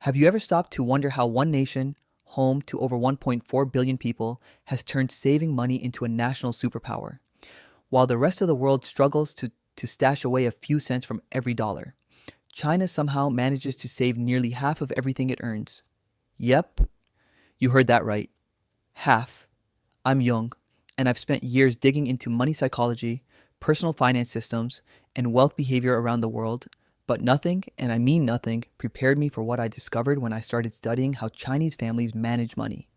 Have you ever stopped to wonder how one nation, home to over 1.4 billion people, has turned saving money into a national superpower, while the rest of the world struggles to stash away a few cents from every dollar? China somehow manages to save nearly half of everything it earns. Yep, you heard that right. Half. I'm young, and I've spent years digging into money psychology, personal finance systems, and wealth behavior around the world, but nothing, and I mean nothing, prepared me for what I discovered when I started studying how Chinese families manage money.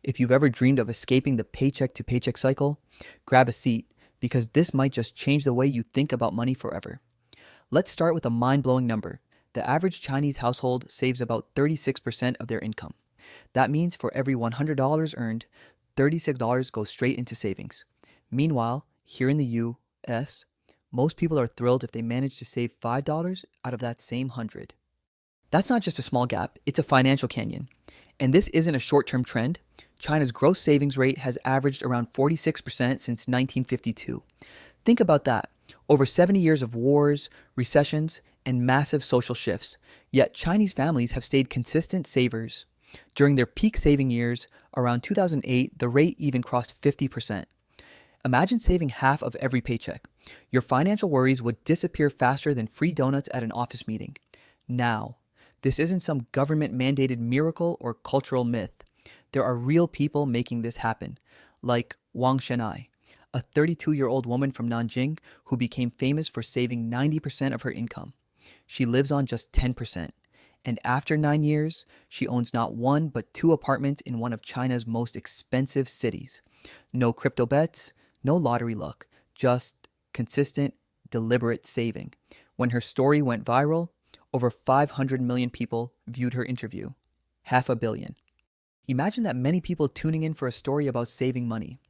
If you've ever dreamed of escaping the paycheck to paycheck cycle, grab a seat, because this might just change the way you think about money forever. Let's start with a mind blowing number. The average Chinese household saves about 36% of their income. That means for every $100 earned, $36 goes straight into savings. Meanwhile, here in the US, most people are thrilled if they manage to save $5 out of that same 100. That's not just a small gap, it's a financial canyon. And this isn't a short-term trend. China's gross savings rate has averaged around 46% since 1952. Think about that. Over 70 years of wars, recessions, and massive social shifts. Yet Chinese families have stayed consistent savers. During their peak saving years, around 2008, the rate even crossed 50%. Imagine saving half of every paycheck. Your financial worries would disappear faster than free donuts at an office meeting. Now, this isn't some government-mandated miracle or cultural myth. There are real people making this happen, like Wang Shenai, a 32-year-old woman from Nanjing who became famous for saving 90% of her income. She lives on just 10%. And after 9 years, she owns not one but two apartments in one of China's most expensive cities. No crypto bets, no lottery luck, just consistent, deliberate saving. When her story went viral, over 500 million people viewed her interview. 500 million. Imagine that many people tuning in for a story about saving money.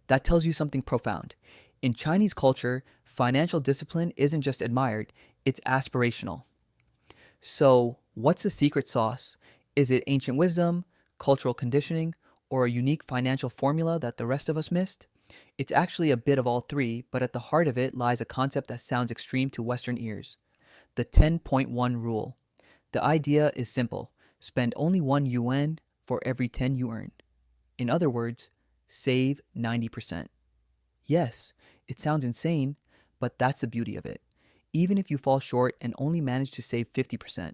That tells you something profound. In Chinese culture, financial discipline isn't just admired, it's aspirational. So, what's the secret sauce? Is it ancient wisdom, cultural conditioning, or a unique financial formula that the rest of us missed? It's actually a bit of all three, but at the heart of it lies a concept that sounds extreme to Western ears: the 10.1 rule. The idea is simple: spend only 1 yuan for every 10 you earn. In other words, save 90%. Yes, it sounds insane, but that's the beauty of it. Even if you fall short and only manage to save 50%,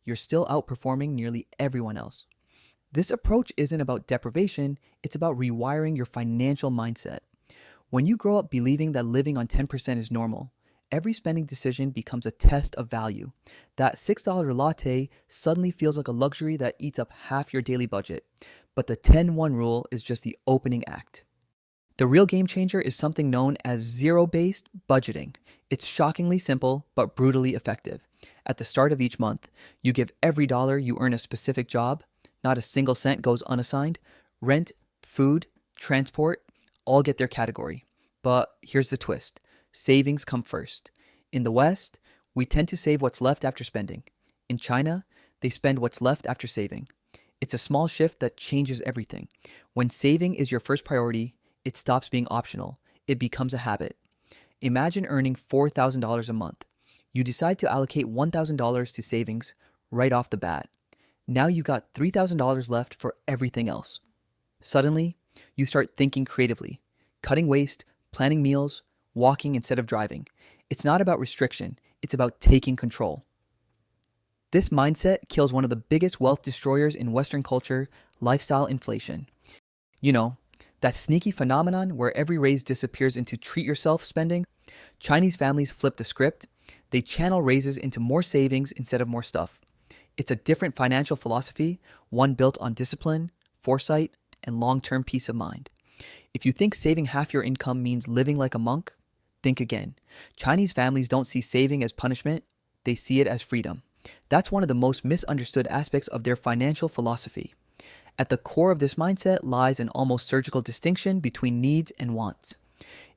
you're still outperforming nearly everyone else. This approach isn't about deprivation, it's about rewiring your financial mindset. When you grow up believing that living on 10% is normal, every spending decision becomes a test of value. That $6 latte suddenly feels like a luxury that eats up half your daily budget. But the 10-1 rule is just the opening act. The real game changer is something known as zero-based budgeting. It's shockingly simple, but brutally effective. At the start of each month, you give every dollar you earn a specific job. Not a single cent goes unassigned. Rent, food, transport, all get their category. But here's the twist. Savings come first. In the West, we tend to save what's left after spending. In China, they spend what's left after saving. It's a small shift that changes everything. When saving is your first priority, it stops being optional. It becomes a habit. Imagine earning $4,000 a month. You decide to allocate $1,000 to savings right off the bat. Now you've got $3,000 left for everything else. Suddenly, you start thinking creatively, cutting waste, planning meals, walking instead of driving. It's not about restriction, it's about taking control. This mindset kills one of the biggest wealth destroyers in Western culture: lifestyle inflation. You know, that sneaky phenomenon where every raise disappears into treat yourself spending. Chinese families flip the script. They channel raises into more savings instead of more stuff. It's a different financial philosophy, one built on discipline, foresight, and long-term peace of mind. If you think saving half your income means living like a monk, think again. Chinese families don't see saving as punishment, they see it as freedom. That's one of the most misunderstood aspects of their financial philosophy. At the core of this mindset lies an almost surgical distinction between needs and wants.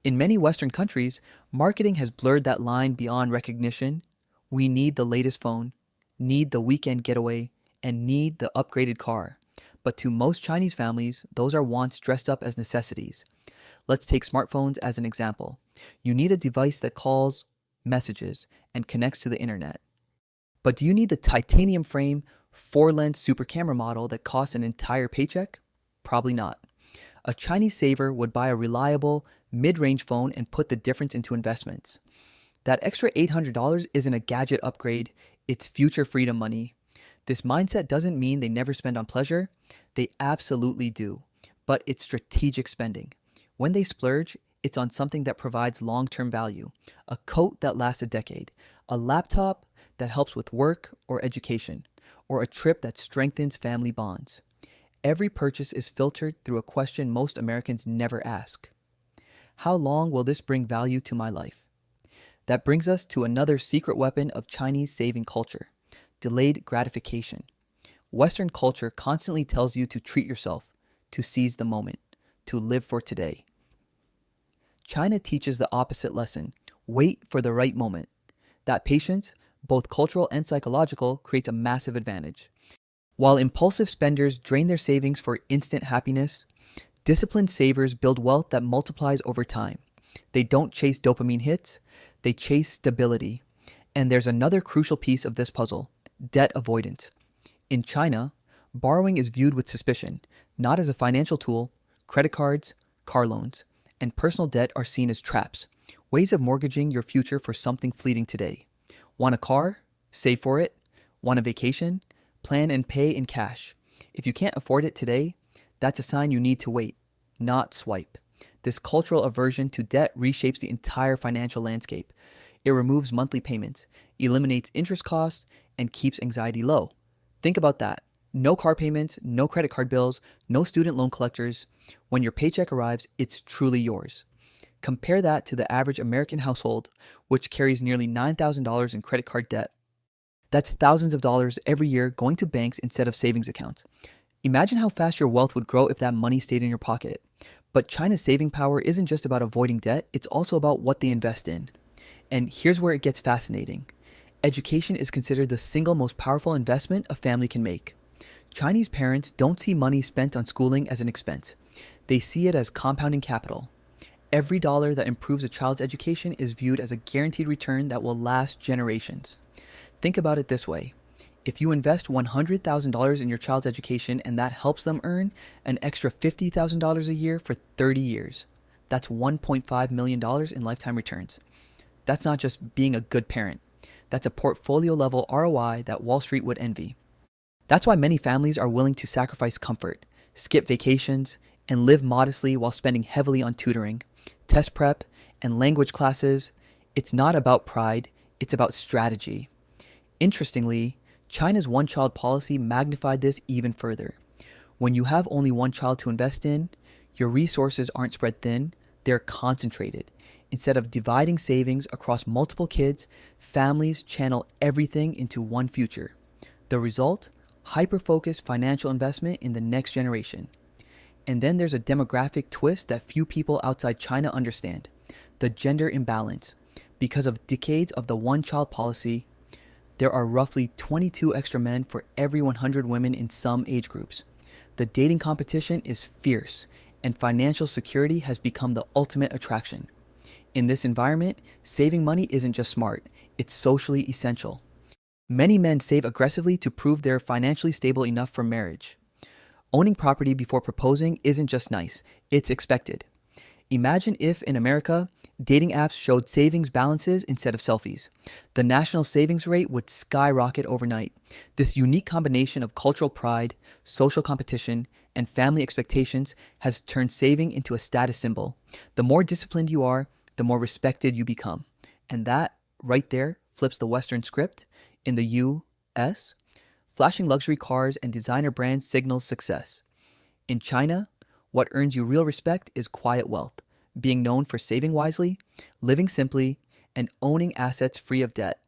In many Western countries, marketing has blurred that line beyond recognition. We need the latest phone, need the weekend getaway, and need the upgraded car. But to most Chinese families, those are wants dressed up as necessities. Let's take smartphones as an example. You need a device that calls, messages, and connects to the internet. But do you need the titanium frame, 4-lens super camera model that costs an entire paycheck? Probably not. A Chinese saver would buy a reliable, mid-range phone and put the difference into investments. That extra $800 isn't a gadget upgrade, it's future freedom money. This mindset doesn't mean they never spend on pleasure. They absolutely do. But it's strategic spending. When they splurge, it's on something that provides long-term value. A coat that lasts a decade, a laptop that helps with work or education, or a trip that strengthens family bonds. Every purchase is filtered through a question most Americans never ask. How long will this bring value to my life? That brings us to another secret weapon of Chinese saving culture: delayed gratification. Western culture constantly tells you to treat yourself, to seize the moment, to live for today. China teaches the opposite lesson: wait for the right moment. That patience, both cultural and psychological, creates a massive advantage. While impulsive spenders drain their savings for instant happiness, disciplined savers build wealth that multiplies over time. They don't chase dopamine hits, they chase stability. And there's another crucial piece of this puzzle: debt avoidance. In China, borrowing is viewed with suspicion, not as a financial tool. Credit cards, car loans, and personal debt are seen as traps, ways of mortgaging your future for something fleeting today. Want a car? Save for it. Want a vacation? Plan and pay in cash. If you can't afford it today, that's a sign you need to wait, not swipe. This cultural aversion to debt reshapes the entire financial landscape. It removes monthly payments, eliminates interest costs, and keeps anxiety low. Think about that. No car payments, no credit card bills, no student loan collectors. When your paycheck arrives, it's truly yours. Compare that to the average American household, which carries nearly $9,000 in credit card debt. That's thousands of dollars every year going to banks instead of savings accounts. Imagine how fast your wealth would grow if that money stayed in your pocket. But China's saving power isn't just about avoiding debt, it's also about what they invest in. And here's where it gets fascinating. Education is considered the single most powerful investment a family can make. Chinese parents don't see money spent on schooling as an expense. They see it as compounding capital. Every dollar that improves a child's education is viewed as a guaranteed return that will last generations. Think about it this way. If you invest $100,000 in your child's education and that helps them earn an extra $50,000 a year for 30 years, that's $1.5 million in lifetime returns. That's not just being a good parent. That's a portfolio level ROI that Wall Street would envy. That's why many families are willing to sacrifice comfort, skip vacations, and live modestly while spending heavily on tutoring, test prep, and language classes. It's not about pride, it's about strategy. Interestingly, China's one-child policy magnified this even further. When you have only one child to invest in, your resources aren't spread thin, they're concentrated. Instead of dividing savings across multiple kids, families channel everything into one future. The result? Hyper-focused financial investment in the next generation. And then there's a demographic twist that few people outside China understand: the gender imbalance. Because of decades of the one-child policy, there are roughly 22 extra men for every 100 women in some age groups. The dating competition is fierce, and financial security has become the ultimate attraction. In this environment, saving money isn't just smart, it's socially essential. Many men save aggressively to prove they're financially stable enough for marriage. Owning property before proposing isn't just nice, it's expected. Imagine if, in America, dating apps showed savings balances instead of selfies. The national savings rate would skyrocket overnight. This unique combination of cultural pride, social competition, and family expectations has turned saving into a status symbol. The more disciplined you are, the more respected you become. And that, right there, flips the Western script. In the U.S., flashing luxury cars and designer brands signals success. In China, what earns you real respect is quiet wealth, being known for saving wisely, living simply, and owning assets free of debt.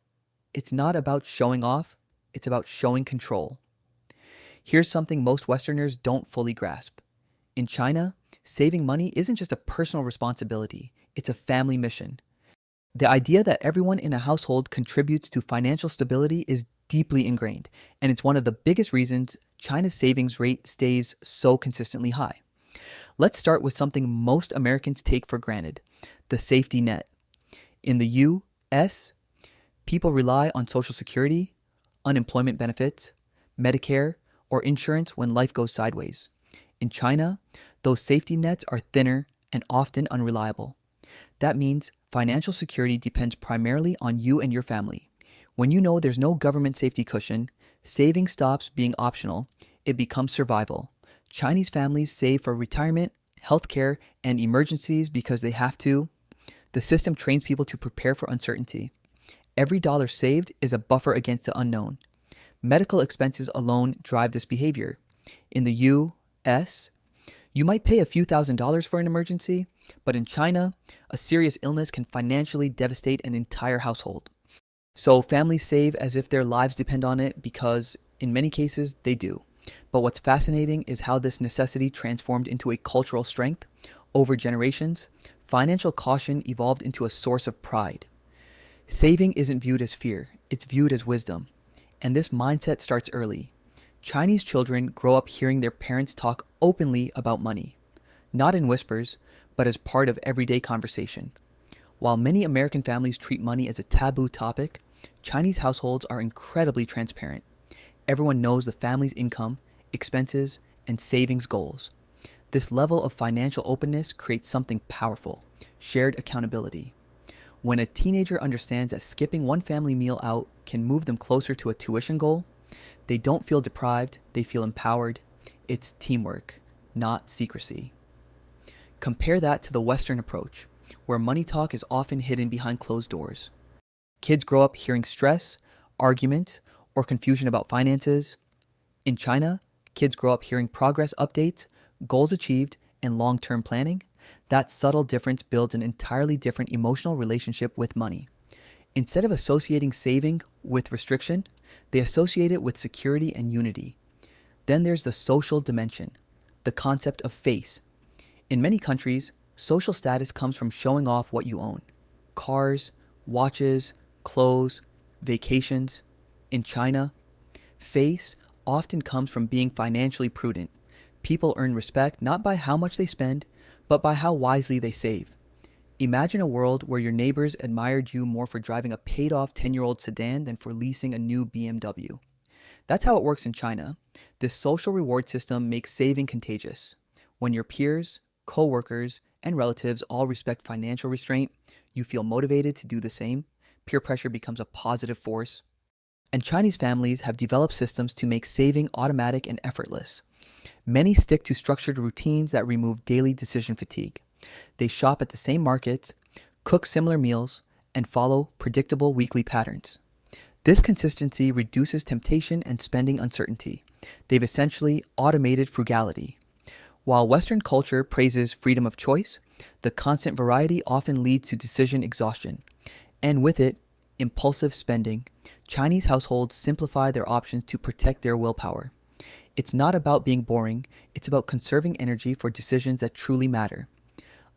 It's not about showing off, it's about showing control. Here's something most Westerners don't fully grasp. In China, saving money isn't just a personal responsibility, it's a family mission. The idea that everyone in a household contributes to financial stability is deeply ingrained, and it's one of the biggest reasons China's savings rate stays so consistently high. Let's start with something most Americans take for granted: the safety net. In the U.S., people rely on Social Security, unemployment benefits, Medicare, or insurance when life goes sideways. In China, those safety nets are thinner and often unreliable. That means financial security depends primarily on you and your family. When you know there's no government safety cushion, saving stops being optional, it becomes survival. Chinese families save for retirement, healthcare, and emergencies because they have to. The system trains people to prepare for uncertainty. Every dollar saved is a buffer against the unknown. Medical expenses alone drive this behavior. In the US, you might pay a few $1,000s for an emergency, but in China, a serious illness can financially devastate an entire household. So families save as if their lives depend on it because, in many cases, they do. But what's fascinating is how this necessity transformed into a cultural strength. Over generations, financial caution evolved into a source of pride. Saving isn't viewed as fear, it's viewed as wisdom. And this mindset starts early. Chinese children grow up hearing their parents talk openly about money, not in whispers, but as part of everyday conversation. While many American families treat money as a taboo topic, Chinese households are incredibly transparent. Everyone knows the family's income, expenses, and savings goals. This level of financial openness creates something powerful: shared accountability. When a teenager understands that skipping one family meal out can move them closer to a tuition goal, they don't feel deprived, they feel empowered. It's teamwork, not secrecy. Compare that to the Western approach, where money talk is often hidden behind closed doors. Kids grow up hearing stress, argument, or confusion about finances. In China, kids grow up hearing progress updates, goals achieved, and long-term planning. That subtle difference builds an entirely different emotional relationship with money. Instead of associating saving with restriction, they associate it with security and unity. Then there's the social dimension, the concept of face. In many countries, social status comes from showing off what you own: cars, watches, clothes, vacations. In China, face often comes from being financially prudent. People earn respect not by how much they spend, but by how wisely they save. Imagine a world where your neighbors admired you more for driving a paid-off 10-year-old sedan than for leasing a new BMW. That's how it works in China. This social reward system makes saving contagious. When your peers, co-workers, and relatives all respect financial restraint, you feel motivated to do the same. Peer pressure becomes a positive force. And Chinese families have developed systems to make saving automatic and effortless. Many stick to structured routines that remove daily decision fatigue. They shop at the same markets, cook similar meals, and follow predictable weekly patterns. This consistency reduces temptation and spending uncertainty. They've essentially automated frugality. While Western culture praises freedom of choice, the constant variety often leads to decision exhaustion. And with it, impulsive spending. Chinese households simplify their options to protect their willpower. It's not about being boring, it's about conserving energy for decisions that truly matter.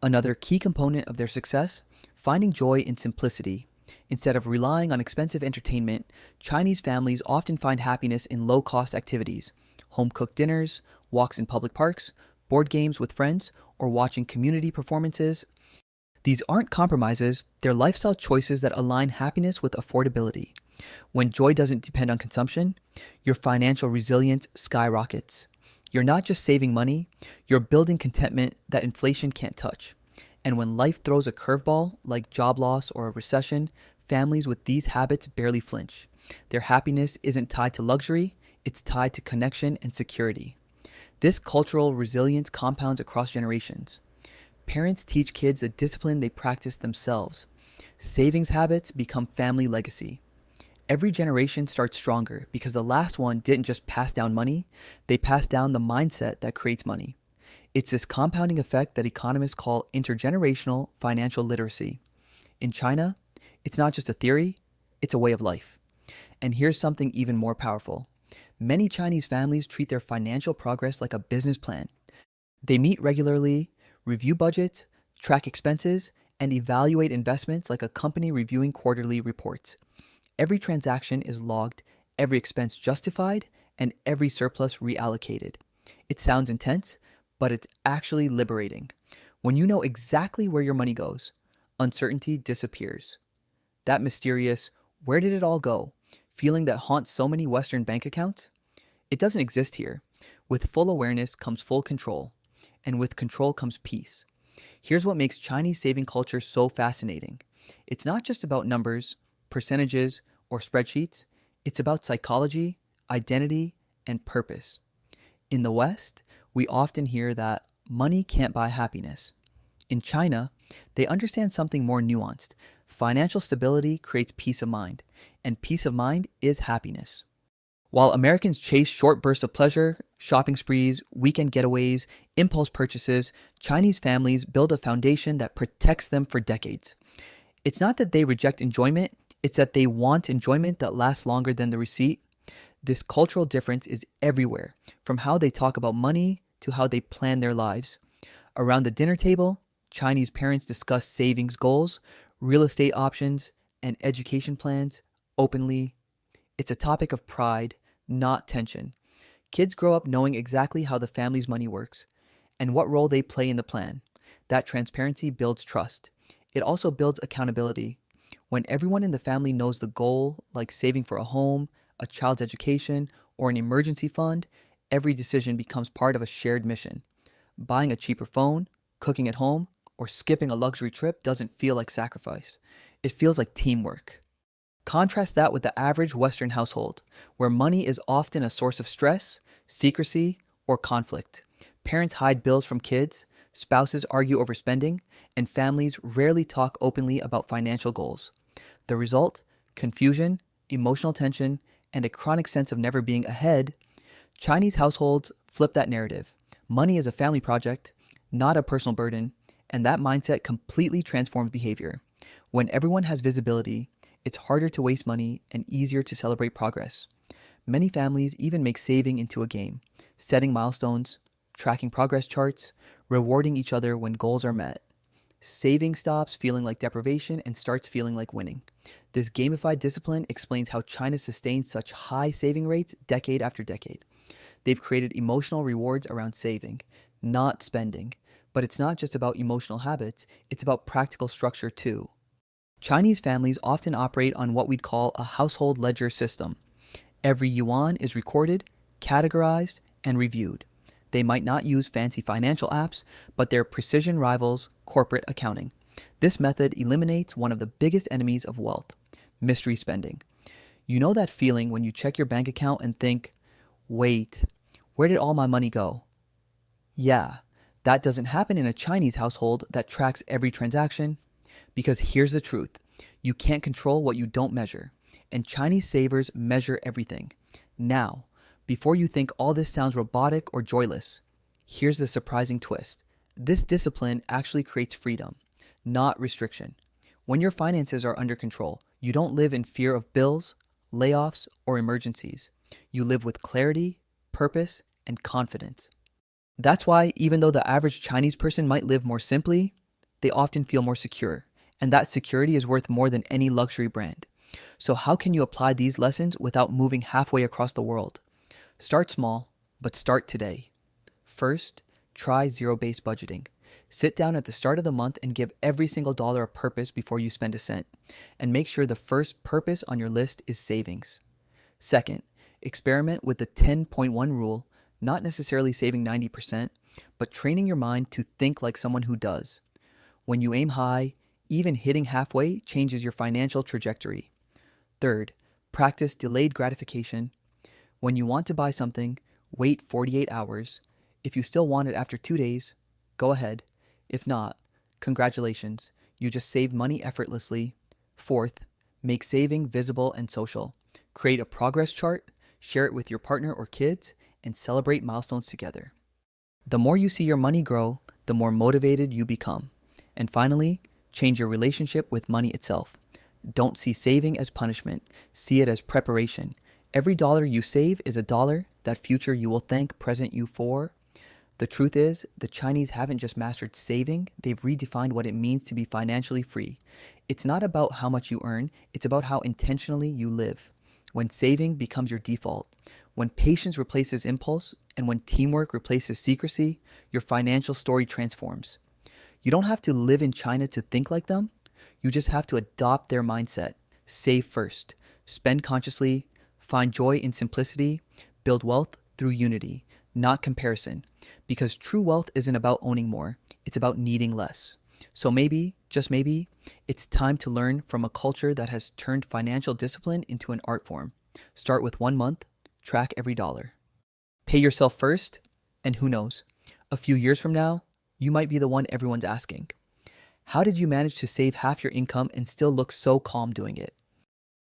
Another key component of their success: finding joy in simplicity. Instead of relying on expensive entertainment, Chinese families often find happiness in low-cost activities: home-cooked dinners, walks in public parks, board games with friends, or watching community performances. These aren't compromises, they're lifestyle choices that align happiness with affordability. When joy doesn't depend on consumption, your financial resilience skyrockets. You're not just saving money, you're building contentment that inflation can't touch. And when life throws a curveball, like job loss or a recession, families with these habits barely flinch. Their happiness isn't tied to luxury, it's tied to connection and security. This cultural resilience compounds across generations. Parents teach kids the discipline they practice themselves. Savings habits become family legacy. Every generation starts stronger because the last one didn't just pass down money, they passed down the mindset that creates money. It's this compounding effect that economists call intergenerational financial literacy. In China, it's not just a theory, it's a way of life. And here's something even more powerful. Many Chinese families treat their financial progress like a business plan. They meet regularly, review budgets, track expenses, and evaluate investments like a company reviewing quarterly reports. Every transaction is logged, every expense justified, and every surplus reallocated. It sounds intense, but it's actually liberating. When you know exactly where your money goes, uncertainty disappears. That mysterious, "where did it all go?" feeling that haunts so many Western bank accounts, It doesn't exist here. With full awareness comes full control, and with control comes peace. Here's what makes Chinese saving culture so fascinating. It's not just about numbers, percentages, or spreadsheets. It's about psychology, identity, and purpose. In the West, we often hear that money can't buy happiness. In China, they understand something more nuanced. Financial stability creates peace of mind, and peace of mind is happiness. While Americans chase short bursts of pleasure, shopping sprees, weekend getaways, impulse purchases, Chinese families build a foundation that protects them for decades. It's not that they reject enjoyment, it's that they want enjoyment that lasts longer than the receipt. This cultural difference is everywhere, from how they talk about money to how they plan their lives. Around the dinner table, Chinese parents discuss savings goals, real estate options, and education plans openly. It's a topic of pride, not tension. Kids grow up knowing exactly how the family's money works and what role they play in the plan. That transparency builds trust. It also builds accountability. When everyone in the family knows the goal, like saving for a home, a child's education, or an emergency fund, every decision becomes part of a shared mission. Buying a cheaper phone, cooking at home, or skipping a luxury trip doesn't feel like sacrifice. It feels like teamwork. Contrast that with the average Western household, where money is often a source of stress, secrecy, or conflict. Parents hide bills from kids, spouses argue over spending, and families rarely talk openly about financial goals. The result? Confusion, emotional tension, and a chronic sense of never being ahead. Chinese households flip that narrative. Money is a family project, not a personal burden, and that mindset completely transforms behavior. When everyone has visibility, it's harder to waste money and easier to celebrate progress. Many families even make saving into a game, setting milestones, tracking progress charts, rewarding each other when goals are met. Saving stops feeling like deprivation and starts feeling like winning. This gamified discipline explains how China sustains such high saving rates decade after decade. They've created emotional rewards around saving, not spending. But it's not just about emotional habits, it's about practical structure too. Chinese families often operate on what we'd call a household ledger system. Every yuan is recorded, categorized, and reviewed. They might not use fancy financial apps, but they're precision rivals corporate accounting. This method eliminates one of the biggest enemies of wealth, mystery spending. You know that feeling when you check your bank account and think, wait, where did all my money go? Yeah, that doesn't happen in a Chinese household that tracks every transaction. Because here's the truth, you can't control what you don't measure, and Chinese savers measure everything. Now, before you think all this sounds robotic or joyless, here's the surprising twist. This discipline actually creates freedom, not restriction. When your finances are under control, you don't live in fear of bills, layoffs, or emergencies. You live with clarity, purpose, and confidence. That's why, even though the average Chinese person might live more simply, they often feel more secure, and that security is worth more than any luxury brand. So how can you apply these lessons without moving halfway across the world? Start small, but start today. First, try zero-based budgeting. Sit down at the start of the month and give every single dollar a purpose before you spend a cent. And make sure the first purpose on your list is savings. Second, experiment with the 10.1 rule, not necessarily saving 90%, but training your mind to think like someone who does. When you aim high, even hitting halfway changes your financial trajectory. Third, practice delayed gratification. When you want to buy something, wait 48 hours. If you still want it after 2 days, go ahead. If not, congratulations, you just saved money effortlessly. Fourth, make saving visible and social. Create a progress chart, share it with your partner or kids, and celebrate milestones together. The more you see your money grow, the more motivated you become. And finally, change your relationship with money itself. Don't see saving as punishment. See it as preparation. Every dollar you save is a dollar that future you will thank present you for. The truth is, the Chinese haven't just mastered saving, they've redefined what it means to be financially free. It's not about how much you earn, it's about how intentionally you live. When saving becomes your default, when patience replaces impulse, and when teamwork replaces secrecy, your financial story transforms. You don't have to live in China to think like them. You just have to adopt their mindset. Save first, spend consciously, find joy in simplicity, build wealth through unity, not comparison, because true wealth isn't about owning more, it's about needing less. So maybe, just maybe, it's time to learn from a culture that has turned financial discipline into an art form. Start with 1 month, track every dollar. Pay yourself first, and who knows, a few years from now, you might be the one everyone's asking. How did you manage to save half your income and still look so calm doing it?